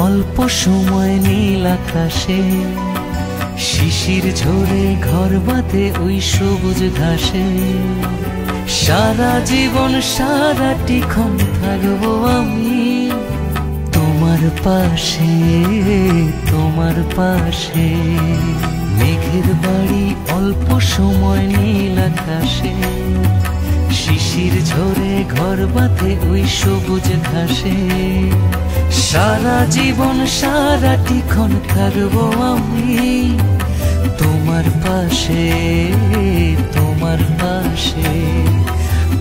অল্প সময় নীল আকাশে, শিশির ঝরে ঘর বাঁধে ওই সবুজ ঘাসে। সারা জীবন সারাটিক্ষণ থাকবো আমি তোমার পাশে, তোমার পাশে। মেঘের বাড়ি অল্প সময় নীল আকাশে, শিশির ঝরে ঘর বাঁধে ওই সবুজ ঘাসে। সারা জীবন সারাটিক্ষণ থাকবো আমি তোমার পাশে, তোমার পাশে,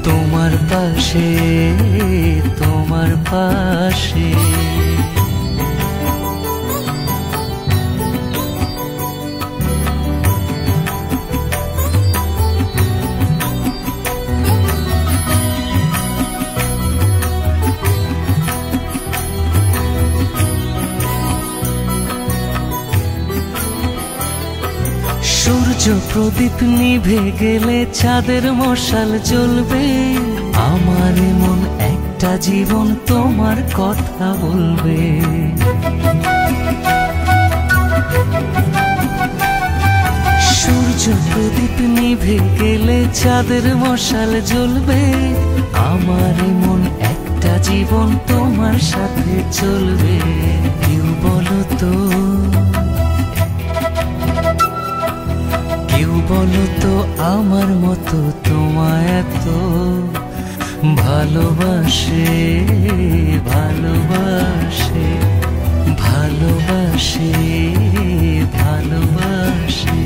তোমার পাশে, তোমার পাশে। সূর্য প্রদীপ নিভে গেলে চাঁদের মশাল জ্বলবে। আমার এমন একটা জীবন তোমার কথা বলবে। সূর্য প্রদীপ নিভে গেলে চাঁদের মশাল জ্বলবে। আমার এমন একটা জীবন তোমার সাথে চলবে। কেউ বলো তো, কেউ বলো তো আমার মতো তোমায় এত ভালোবাসে, ভালোবাসে, ভালোবাসে, ভালোবাসে।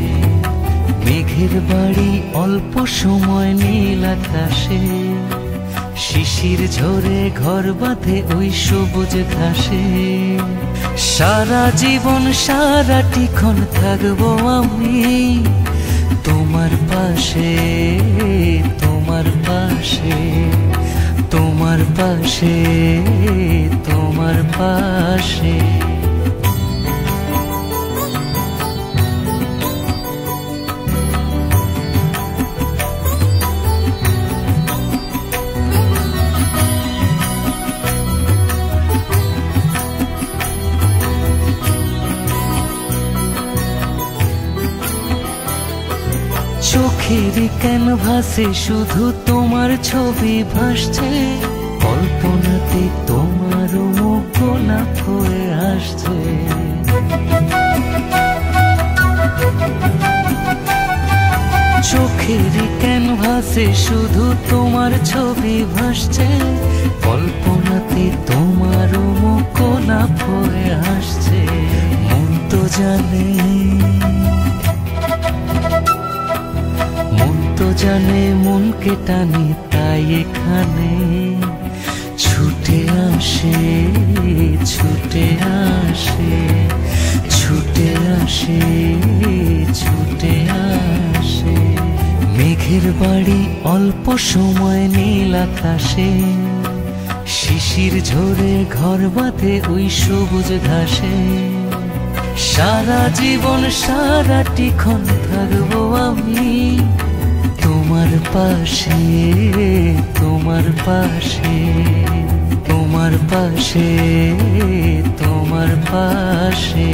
মেঘের বাড়ি অল্প সময় নীল আকাশে, শিশির ঝরে ঘর বাঁধে ওই সবুজ ঘাসে। সারা জীবন সারাটিক্ষণ থাকবো আমি তোমার পাশে, তোমার পাশে, তোমার পাশে, তোমার পাশে। চোখের ক্যানভাসে শুধু তোমার ছবি ভাসছে। কল্পনাতে তোমার মুখ গোলাপ হয়ে আসছে। চোখের ক্যানভাসে শুধু তোমার ছবি ভাসছে। কল্পনাতে তোমার মুখ গোলাপ হয়ে আসছে। মন তো জানে, জানে মনকে টানে, তাই এখানে ছুটে আসে, ছুটে আসে, ছুটে আসে, ছুটে আসে। মেঘের বাড়ি অল্প সময় নীল আকাশে, শিশির ঝরে ঘর বাঁধে ওই সবুজ ঘাসে। সারা জীবন সারাটিক্ষণ থাকবো আমি তোমার পাশে, তোমার পাশে, তোমার পাশে, তোমার পাশে।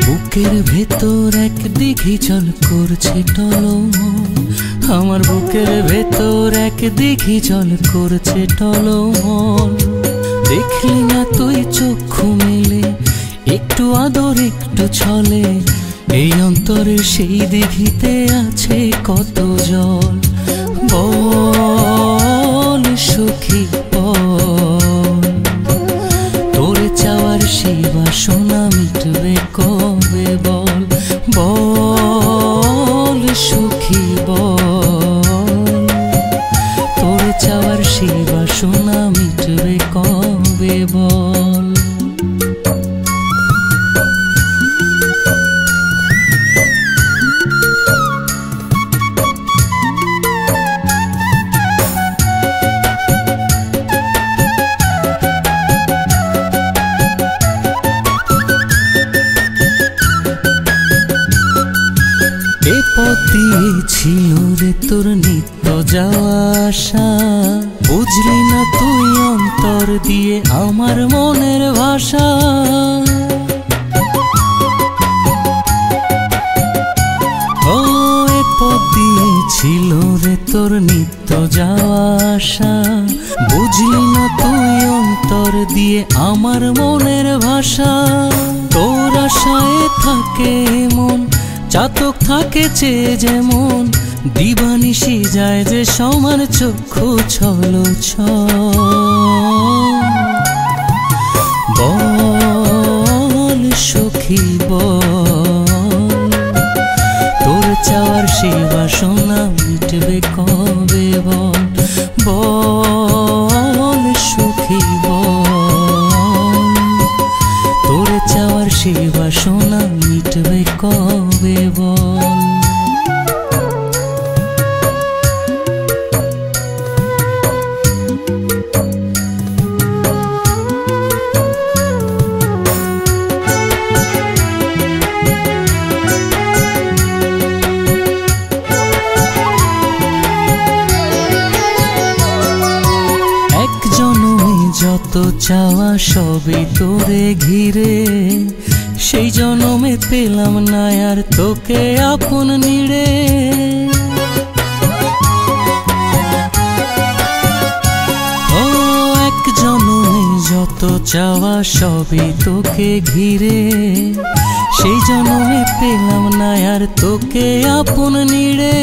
বুকের ভেতর এক দিঘি জল করছে টলমল। আমার বুকের ভেতর এক দিঘি জল করছে টলমল। দেখলি না তুই চক্ষু মেলে, একটু আদর একটু ছলে। এই অন্তরে সেই দিঘিতে আছে কত জল। বল সখী বল, তোরে চাওয়ার সেই বাসনা মিটবে কবে বল। বল সখী বল, তোরে চাওয়ার সেই বাসনা মিটবে কবে বল। পথ দিয়ে ছিল রে তোর নিত্য যাওয়া আসা, বুঝলি না তুই অন্তর দিয়ে আমার মনের ভাষা। ও এ পথ দিয়ে ছিল রে তোর নিত্য যাওয়া আসা, বুঝলি না তুই অন্তর দিয়ে আমার মনের ভাষা। তোর আশায় থাকে মন, চাতক থাকে চেয়ে যেমন, দিবানিশি যায় যে সমান চক্ষু ছলো বল সখী বল, তোর চাওয়ার সেই বাসনা মিটবে কবে বল, বল সখী বল, তোর চাওয়ার সেই বাসনা মিটবে কবে বল। যত চাওয়া সবই তোরে ঘিরে, সেই জনমে পেলাম না আর তোকে আপন নিড়ে। ও এক জনমে যত চাওয়া সবই তোকে ঘিরে, সেই জনমে পেলাম না আর তোকে আপন নিড়ে।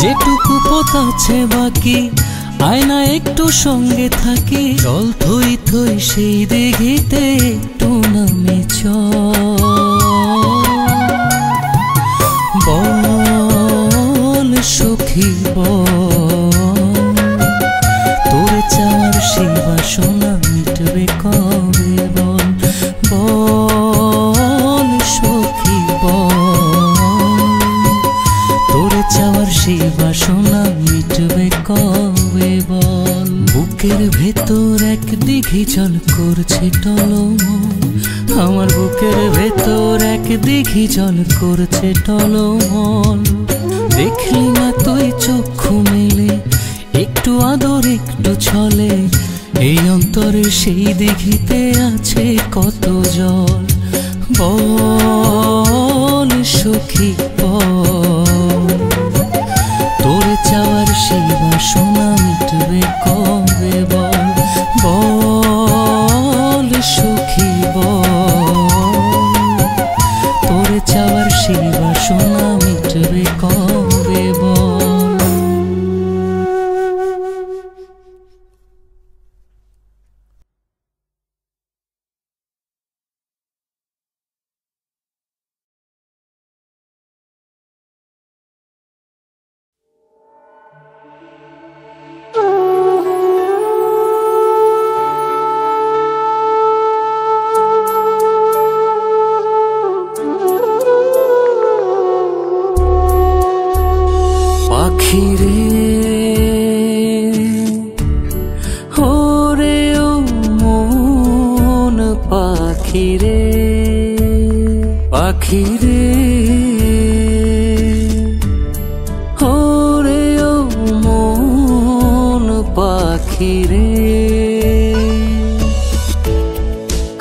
যেটুকু পথ আছে বাকি আয়না একটু সঙ্গে থাকি, চল থই থই সেই দিঘিতে একটু নামে বল সখী বল, তোর চাওয়ার সেই বাসনা মিটবে কবে বল, বল সখী বল, তোর চাওয়ার সেই বাসনা মিটবে কবে বল। বুকের ভেতর এক দিঘি জল করছে টলমল, আমার বুকের ভেতর এক দিঘি জল করছে টলমল। দেখলি না তুই চক্ষু মেলে, একটু আদর একটু ছলে, এই অন্তরে সেই দিঘিতে আছে কত জল, বল সখী বল, তোর চাওয়ার সেই বাসনা মিটবে কবে বল, বল সখী বল, তোর চাওয়ার সেই বাসনা মিটবে কবে বল। পাখিরে ওরে ও মন পাখিরে,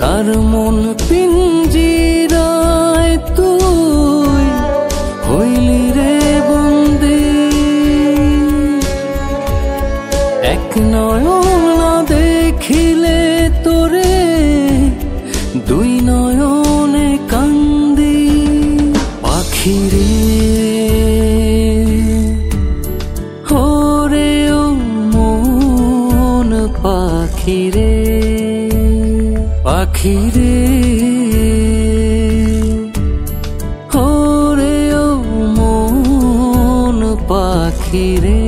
কার মন পিঞ্জিরায় তুই হইলি রে বন্দী, এক নয়ন না দেখিলে তোরে দুই নয়নে কান্দি। পাখিরে ওরে ও মন পাখিরে, পাখিরে ওরে ও মন পাখিরে।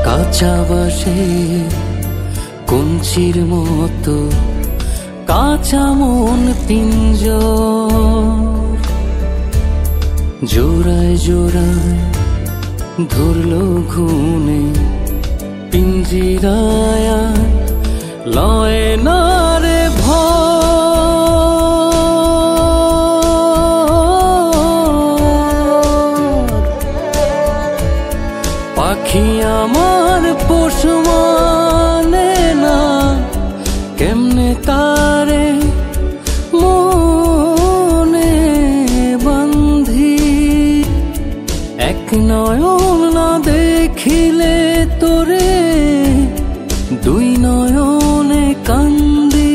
কাঁচা বাঁশে কঞ্চির মতো কাঁচা মন পিঞ্জর, জোড়ায় জোড়ায় ধরলো ঘুনে পিঞ্জিরায় লয় না রে পাখি আমার পোষ মানে না, কেমনে তারে মনে বান্ধি। এক নয়ন না দেখিলে তোরে, দুই নয়নে কান্দি।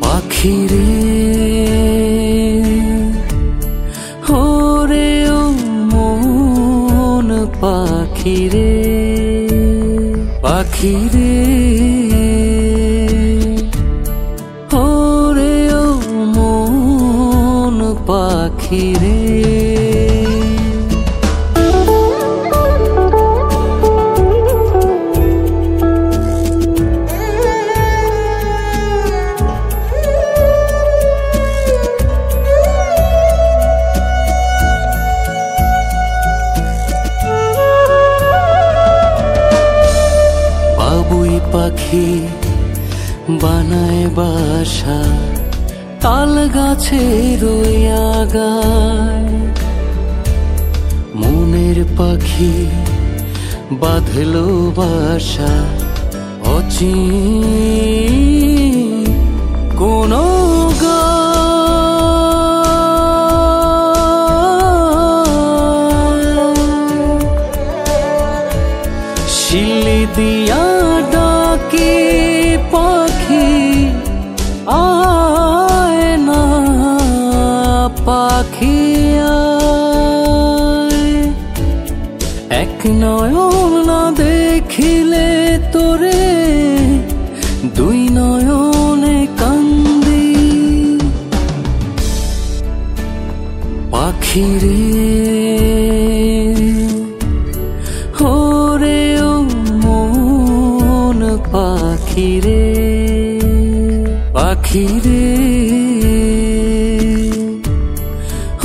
পাখি রে ওরে ও মন পাখি রে, পাখি রে ওরে ও মন পাখি রে। পাখি বানায় বাসা তাল গাছের আগায়, মনের পাখি বাঁধলো বাসা অচিন কোন শিলি দিয়া ডাকে পাখি আয় না, পাখি আয়। এক নয়ন না দেখিলে তোরে, দুই নয়নে কান্দি। পাখি রে ওরে ও মন পাখি রে, পাখি রে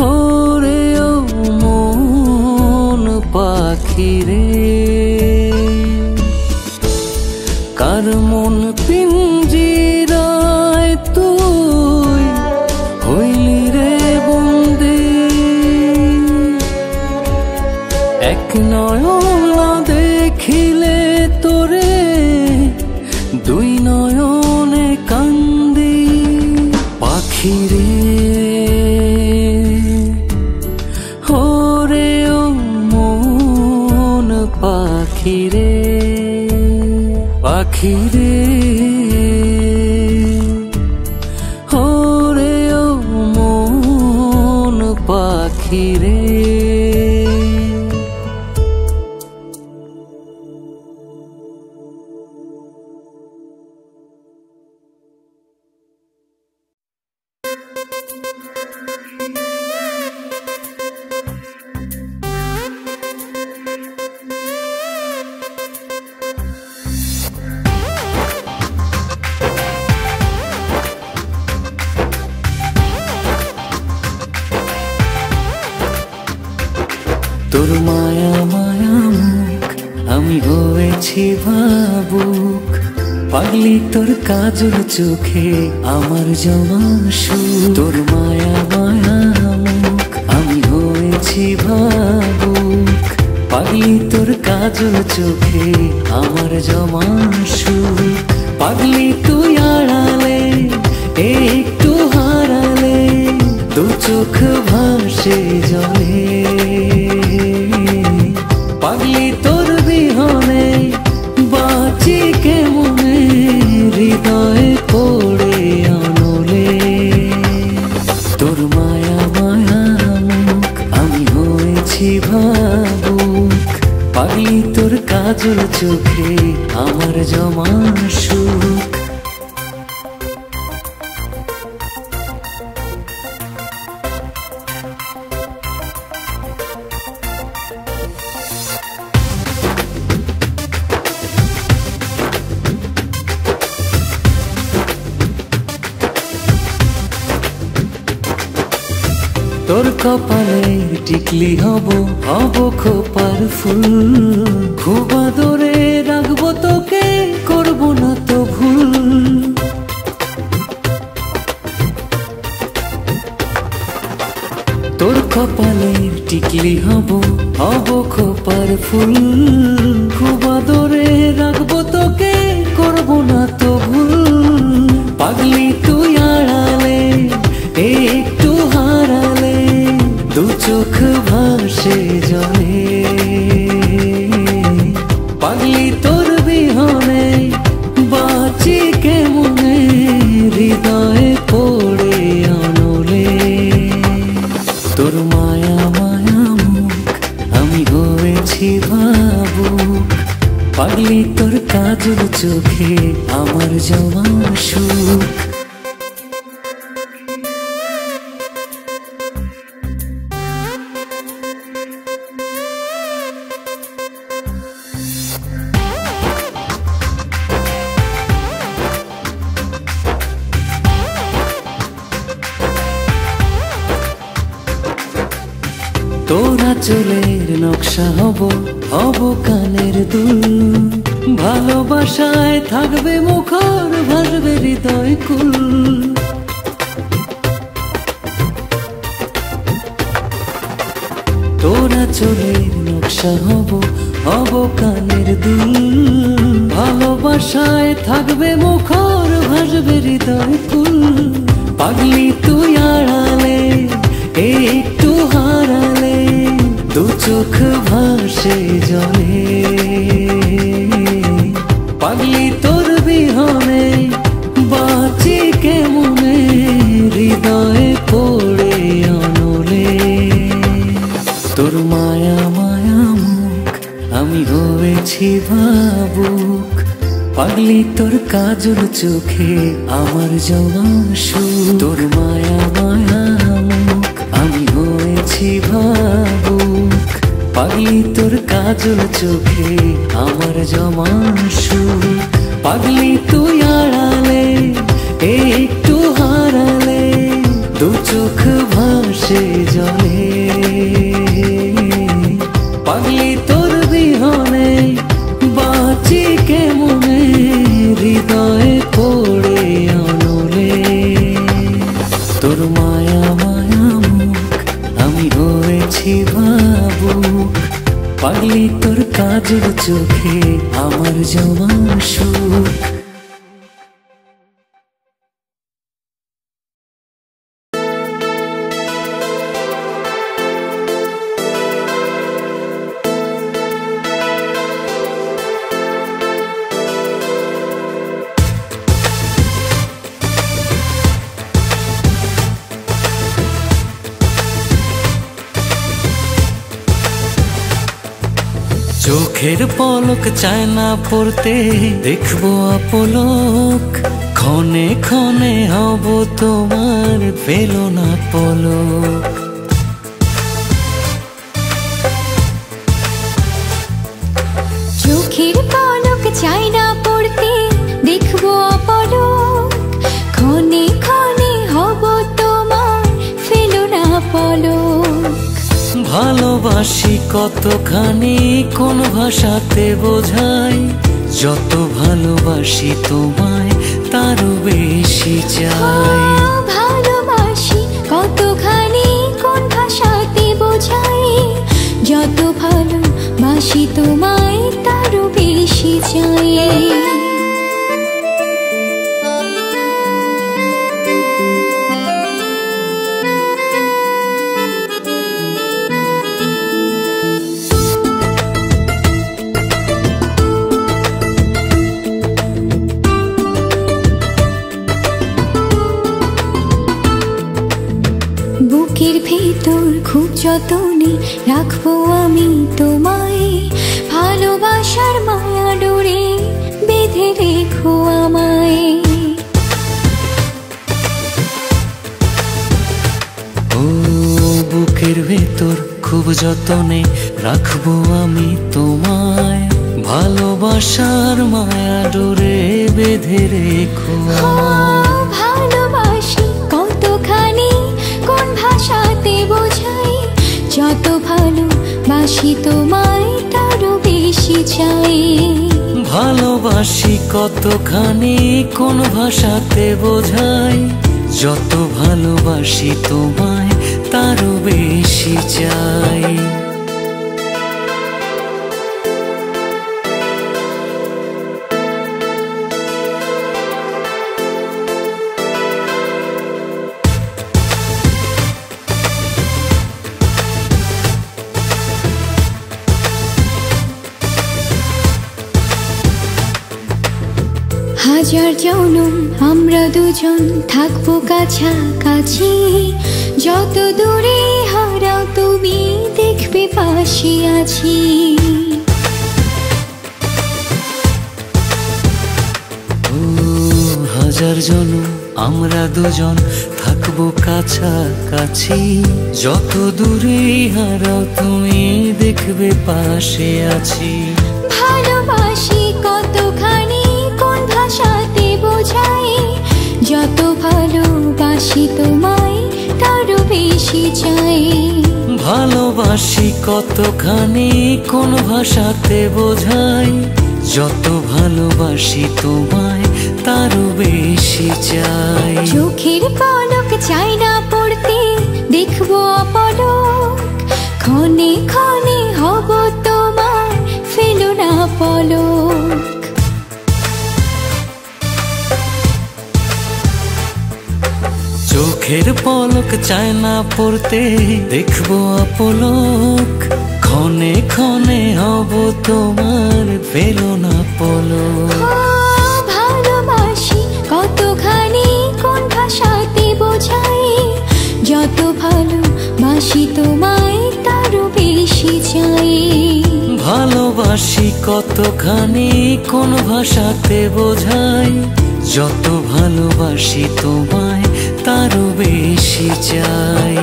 ওরে ও মন পাখি রে। কার মন পিঞ্জিরায় তুই হইলি রে বন্দী, এক নয়ন না দেখিলে তোরে, দুই নয়নে কান্দি। পাখি রে ওরে ও মন পাখি রে, পাখি রে ওরে ও মন পাখি রে। তোর মায়া মায়া মুখ আমি হয়েছি ভাবুক, পাগলি তোর কাজল চোখে আমার জমা সুখ। তোর মায়া মায়া মুখ আমি হয়েছি ভাবুক, পাগলি তোর কাজল চোখে আমার জমা সুখ। পাগলি তুই আড়ালে একটু হারালে, দু চোখ ভাসে জলে। পাগলি তোর বিহনে বাঁচি কেমনে, হৃদয়ে পড়ে আনলে। তোর মায়া মায়া মুখ আমি হয়েছি ভাবুক, পাগলি তোর কাজল চোখে আমার জমা সুখ। তোর কপালে টিকলি হব, হব খোপার ফুল। খুব আদরে রাখবো তোকে, করবো না তো ভুল। তোর কপালে টিকলি হব, হব খোপার ফুল। খুব আদরে রাখবো তোকে, করবো না তো ভুল। পাগলি তুই আড়ালে, একটু হারালে, দু চোখ ভাসে জলে। পাগলি তোর বিহনে বাঁচি কেমনে, হৃদয়ে পড়ে অনলে। তোর মায়া মায়া মুখ আমি হয়েছি ভাবুক। পাগলি তোর কাজল চোখে আমার জওয়ান সুখ। তোরা চুলের নকশা হব, হব কানের দুল। ভালোবাসায় থাকবে মুখর, ভাসবে হৃদয় কুল। তোরা চুলের নকশা হব, হব কানের দুল। ভালোবাসায় থাকবে মুখর, ভাসবে হৃদয় কুল। পাগলি তুই আড়ালে, একটু হারালে, দু চোখ ভাসে জলে। পাগলি তোর বিহনে বাঁচি কেমনে, হৃদয়ে পড়ে অনলে। তোর মায়া মায়া মুখ আমি হয়েছি ভাবুক। পাগলি তোর কাজল চোখে আমার জওয়ান সুখ। তোর মায়া মায়া মুখ আমি হয়েছি ভাবুক। পাগলি তোর কাজল চোখে আমার জওয়ান সুখ। পাগলি তুই আড়ালে, একটু হারালে, দু চোখ ভাসে জলে। পাগলি তোর বিহনে বাঁচি কেমনে, হৃদয়ে পড়ে অনলে। তোর মায়া মায়া মুখ আমি হয়েছি ভাবুক। পাগলি তোর কাজল চোখে আমার জওয়ান সুখ। চোখের পলক চায় না পড়তে, দেখবো আপলক। ক্ষণে ক্ষণে হব তোমার, ফেলো না পলক। চোখের পলক চায় না পড়তে, দেখবো আপলক। ক্ষণে ক্ষণে হব তোমার, ফেলো না পলক। ভালোবাসি কতখানি, কোন ভাষাতে বোঝাই। যত ভালোবাসি তোমায়, তারও বেশি চাই। ভালোবাসি কতখানি, কোন ভাষাতে বোঝাই। যত ভালোবাসি তোমায়, তারও বেশি চাই। বুকের ভেতর খুব যতনে রাখবো আমি তোমায়। ভালোবাসার মায়া ডোরে বেঁধে রেখো আমায়। ও বুকের ভেতর খুব যতনে রাখবো আমি তোমায়। ভালোবাসার মায়া ডোরে বেঁধে রেখো আমায়। ভালোবাসি কতখানি, কোন ভাষাতে বোঝাই যত ভালোবাসি তোমায় তারও বেশি চাই। ভালোবাসি কতখানি কোন ভাষাতে বোঝাই, যত ভালোবাসি তোমায় তারও বেশি চাই। হাজার জনম আমরা দুজন থাকবো কাছাকাছি, যত দূরে হারাও তুমি দেখবে পাশে আছি। হাজার জনম আমরা দুজন থাকবো কাছাকাছি, যত দূরে হারাও তুমি দেখবে পাশে আছি। ভালোবাসি কতখানি কোন ভাষাতে বোঝাই, যত ভালোবাসি তোমায় তারও বেশি চাই। ভালোবাসি কতখানি কোন ভাষাতে বোঝাই, যত ভালোবাসি তোমায় তারও বেশি চাই। চোখের পলক চাই না পড়তে দেখবো অপলক, ক্ষণে ক্ষণে হব তোমার ফেলো না পলক। চোখের পলক চায় না পড়তে দেখবো অপলক, ক্ষণে ক্ষণে হব তোমার ফেলো না পলক। ভালোবাসি কতখানি কোন ভাষাতে বোঝাই, যত ভালোবাসি তোমায় তারও বেশি চাই। ভালোবাসি কতখানি কোন ভাষাতে বোঝাই, যত ভালোবাসি তোমায় তারও বেশি চাই।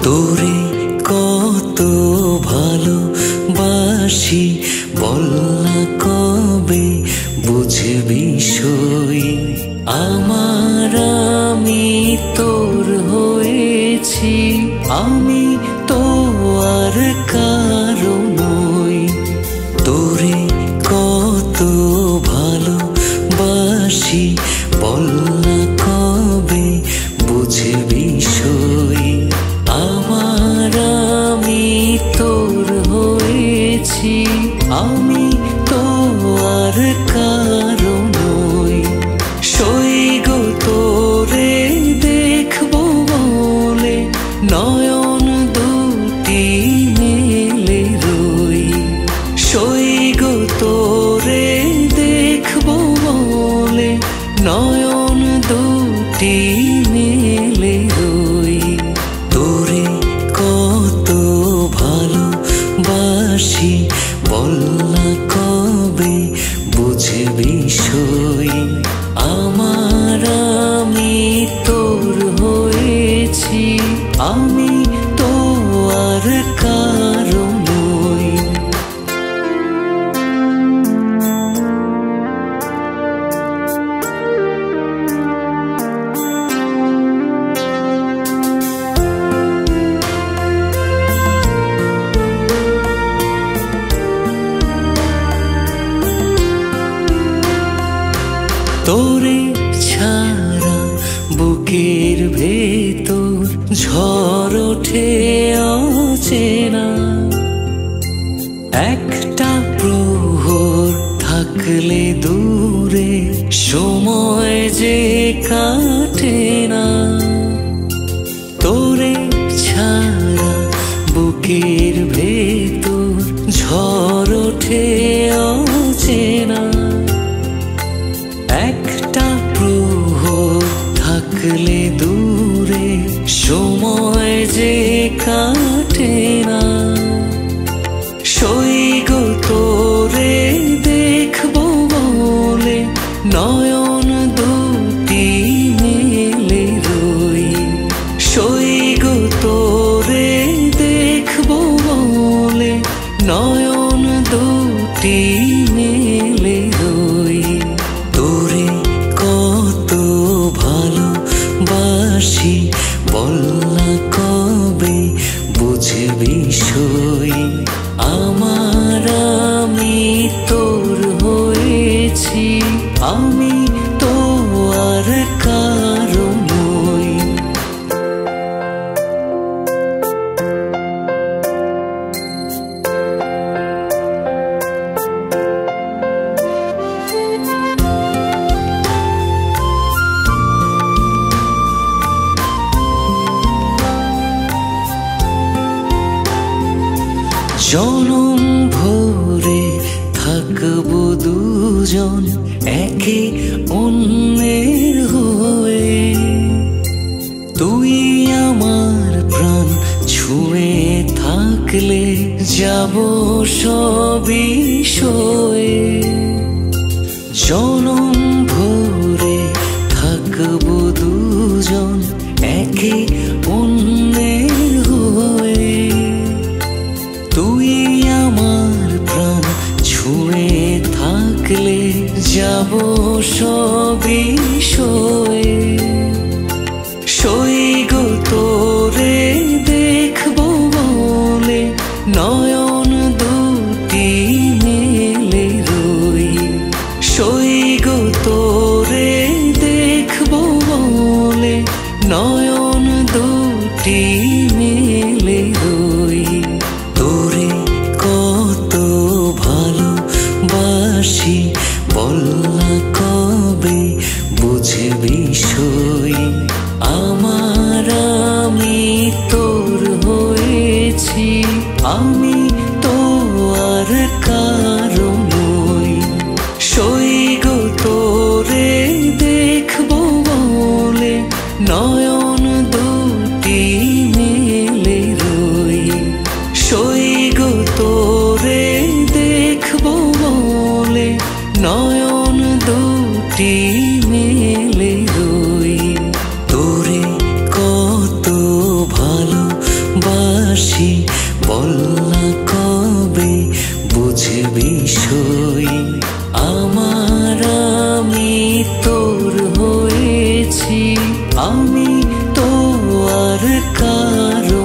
তোরে কত ভালোবাসি বল না কবে বুঝবি সই, আমার আমি তোর হয়েছি, আমি তো আর কারো নই। তোরে কত ভালোবাসি বল না কবে বুঝবি সই, আমার আমি তোর হয়েছি, আমি তো আর কারো নই। সই গো তোরে দেখবো বলে নয়ন দুটি মেলে রই, সই গো তোরে দেখবো বলে নয়ন দুটি মেলে রই। তোরে কত ভালোবাসি বল না কবে বুঝবি সই, আমার আমি তোর হয়েছি, আমি তো আর কারো নই। তোরে ছাড়া বুকের ভেতর ঝড় ওঠে অচেনা, একটা প্রহর থাকলে দূরে সময় যে কাটে না। তোরে ছাড়া বুকের ভেতর ঝড় ওঠে অচেনা, একটা প্রহর থাকলে দূরে সময় যে কাটে না। নয়ন দুটি মেলে রই। সইগো তোরে দেখবো বলে নয়ন দুটি মেলে রই। তোরে কত ভালোবাসি বল না কবে বুঝবি সই। আমার আমি তোর হয়েছি, আমি তো আর কারো নই। জনম ভরে থাকবো দুজন একে অন্যের হয়ে। তুই আমার প্রাণ ছুঁয়ে থাকলে যাব সবই সয়ে। জনম ভরে থাকবো দুজন একে অন্যের হয়ে। তুই আমার প্রাণ ছুঁয়ে থাকলে যাব সবই সয়ে। সইগো তোরে দেখবো বলে নয়ন দুটি মেলে রই। সইগো তোরে দেখবো বলে নয়ন দুটি মেলে রই। তোরে কত ভালোবাসি বল না কবে বুঝবি সই। আমার আমি তোর হয়েছি, আমি তো আর কারো নই। সইগো তোরে দেখবো বলে নয়ন দুটি মেলে রই। সইগো তোরে দেখবো বলে নয়ন দুটি মেলে রই। তোরে কত ভালোবাসি বল না কবে বুঝবি সই। আমার আমি তোর হয়েছি, আমি তো আর কারো